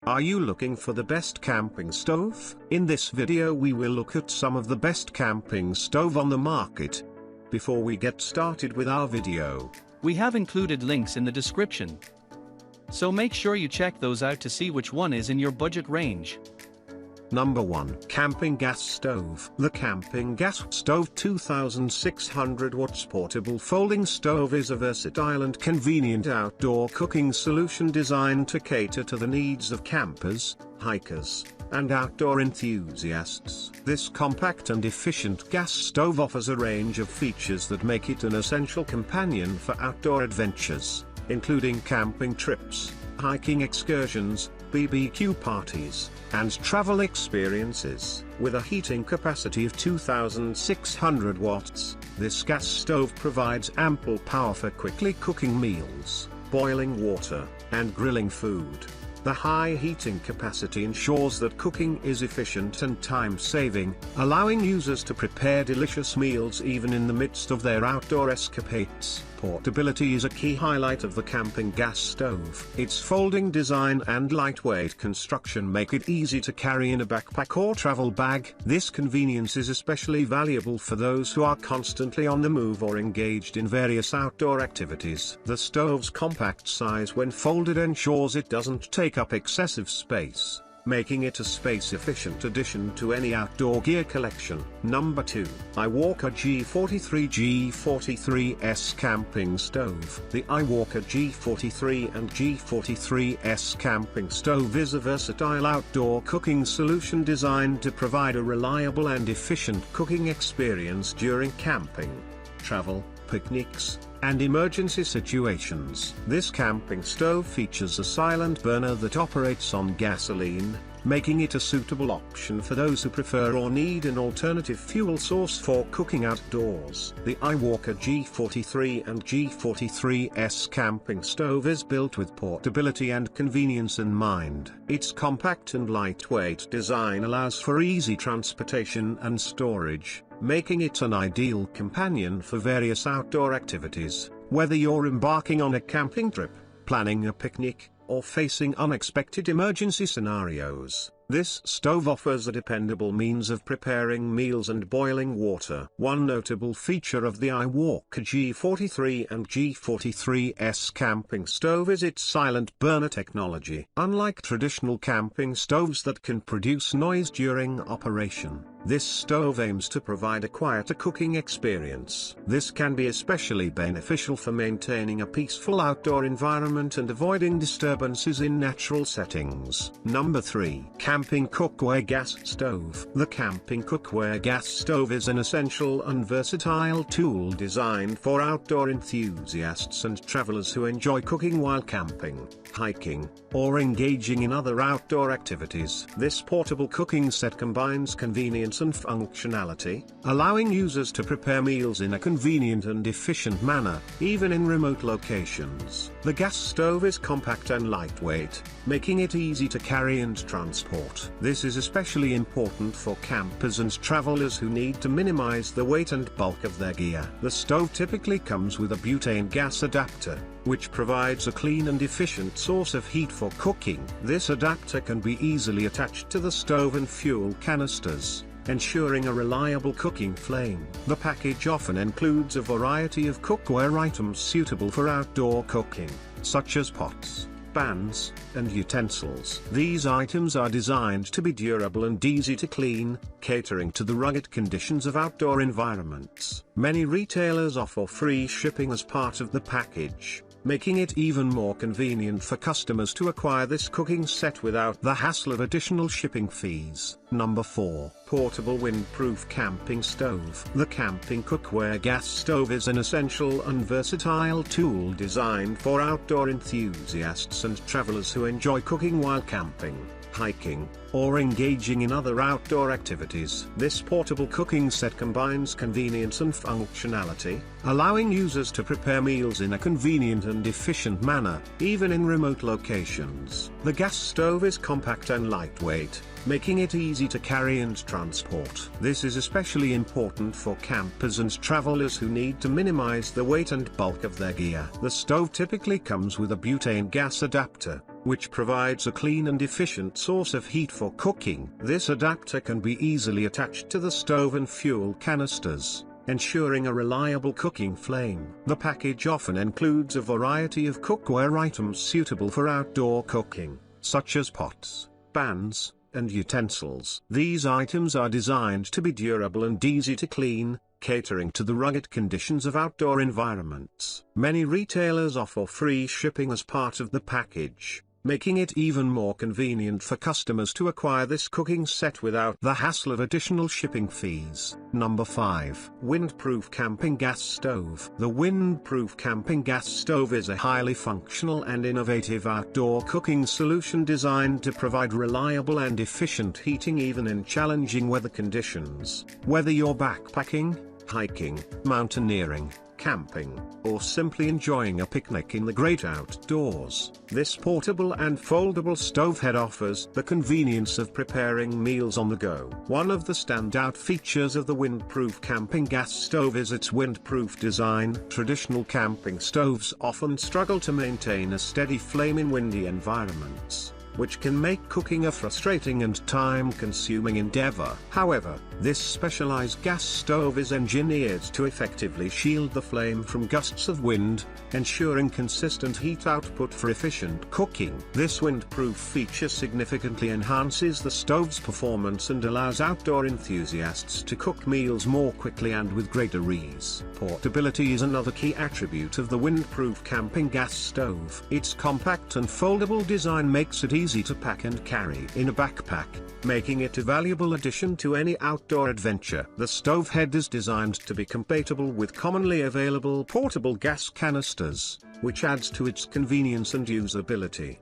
Are you looking for the best camping stove? In this video we will look at some of the best camping stove on the market. Before we get started with our video, we have included links in the description, so make sure you check those out to see which one is in your budget range. Number 1. Camping Gas Stove. The Camping Gas Stove 2600 watts portable folding stove is a versatile and convenient outdoor cooking solution designed to cater to the needs of campers, hikers, and outdoor enthusiasts. This compact and efficient gas stove offers a range of features that make it an essential companion for outdoor adventures, including camping trips, hiking excursions, BBQ parties, and travel experiences. With a heating capacity of 2600 watts, this gas stove provides ample power for quickly cooking meals, boiling water, and grilling food. The high heating capacity ensures that cooking is efficient and time-saving, allowing users to prepare delicious meals even in the midst of their outdoor escapades. Portability is a key highlight of the camping gas stove. Its folding design and lightweight construction make it easy to carry in a backpack or travel bag. This convenience is especially valuable for those who are constantly on the move or engaged in various outdoor activities. The stove's compact size when folded ensures it doesn't take up excessive space, making it a space-efficient addition to any outdoor gear collection. Number 2. Iwalker G43S Camping Stove. The Iwalker G43 and G43S Camping Stove is a versatile outdoor cooking solution designed to provide a reliable and efficient cooking experience during camping, travel, picnics, and emergency situations. This camping stove features a silent burner that operates on gasoline, making it a suitable option for those who prefer or need an alternative fuel source for cooking outdoors. The Iwalker G43 and G43S camping stove is built with portability and convenience in mind. Its compact and lightweight design allows for easy transportation and storage, making it an ideal companion for various outdoor activities. Whether you're embarking on a camping trip, planning a picnic, or facing unexpected emergency scenarios, this stove offers a dependable means of preparing meals and boiling water. One notable feature of the Iwalker G43 and G43S camping stove is its silent burner technology. Unlike traditional camping stoves that can produce noise during operation, this stove aims to provide a quieter cooking experience. This can be especially beneficial for maintaining a peaceful outdoor environment and avoiding disturbances in natural settings. Number 3. Camping Cookware Gas Stove. The Camping Cookware Gas Stove is an essential and versatile tool designed for outdoor enthusiasts and travelers who enjoy cooking while camping, hiking, or engaging in other outdoor activities. This portable cooking set combines convenience and functionality, allowing users to prepare meals in a convenient and efficient manner, even in remote locations. The gas stove is compact and lightweight, making it easy to carry and transport. This is especially important for campers and travelers who need to minimize the weight and bulk of their gear. The stove typically comes with a butane gas adapter, which provides a clean and efficient source of heat for cooking. This adapter can be easily attached to the stove and fuel canisters, ensuring a reliable cooking flame. The package often includes a variety of cookware items suitable for outdoor cooking, such as pots, pans, and utensils. These items are designed to be durable and easy to clean, catering to the rugged conditions of outdoor environments. Many retailers offer free shipping as part of the package, making it even more convenient for customers to acquire this cooking set without the hassle of additional shipping fees. Number 4. Portable Windproof Camping Stove. The Camping Cookware Gas Stove is an essential and versatile tool designed for outdoor enthusiasts and travelers who enjoy cooking while camping, hiking, or engaging in other outdoor activities. This portable cooking set combines convenience and functionality, allowing users to prepare meals in a convenient and efficient manner, even in remote locations. The gas stove is compact and lightweight, making it easy to carry and transport. This is especially important for campers and travelers who need to minimize the weight and bulk of their gear. The stove typically comes with a butane gas adapter, which provides a clean and efficient source of heat for cooking. This adapter can be easily attached to the stove and fuel canisters, ensuring a reliable cooking flame. The package often includes a variety of cookware items suitable for outdoor cooking, such as pots, pans, and utensils. These items are designed to be durable and easy to clean, catering to the rugged conditions of outdoor environments. Many retailers offer free shipping as part of the package, making it even more convenient for customers to acquire this cooking set without the hassle of additional shipping fees. Number 5. Windproof Camping Gas Stove. The Windproof Camping Gas Stove is a highly functional and innovative outdoor cooking solution designed to provide reliable and efficient heating even in challenging weather conditions. Whether you're backpacking, hiking, mountaineering, camping, or simply enjoying a picnic in the great outdoors, this portable and foldable stovehead offers the convenience of preparing meals on the go. One of the standout features of the Windproof Camping Gas Stove is its windproof design. Traditional camping stoves often struggle to maintain a steady flame in windy environments, which can make cooking a frustrating and time-consuming endeavor. However, this specialized gas stove is engineered to effectively shield the flame from gusts of wind, ensuring consistent heat output for efficient cooking. This windproof feature significantly enhances the stove's performance and allows outdoor enthusiasts to cook meals more quickly and with greater ease. Portability is another key attribute of the Windproof Camping Gas Stove. Its compact and foldable design makes it easy to pack and carry in a backpack, making it a valuable addition to any outdoor adventure. The stove head is designed to be compatible with commonly available portable gas canisters, which adds to its convenience and usability.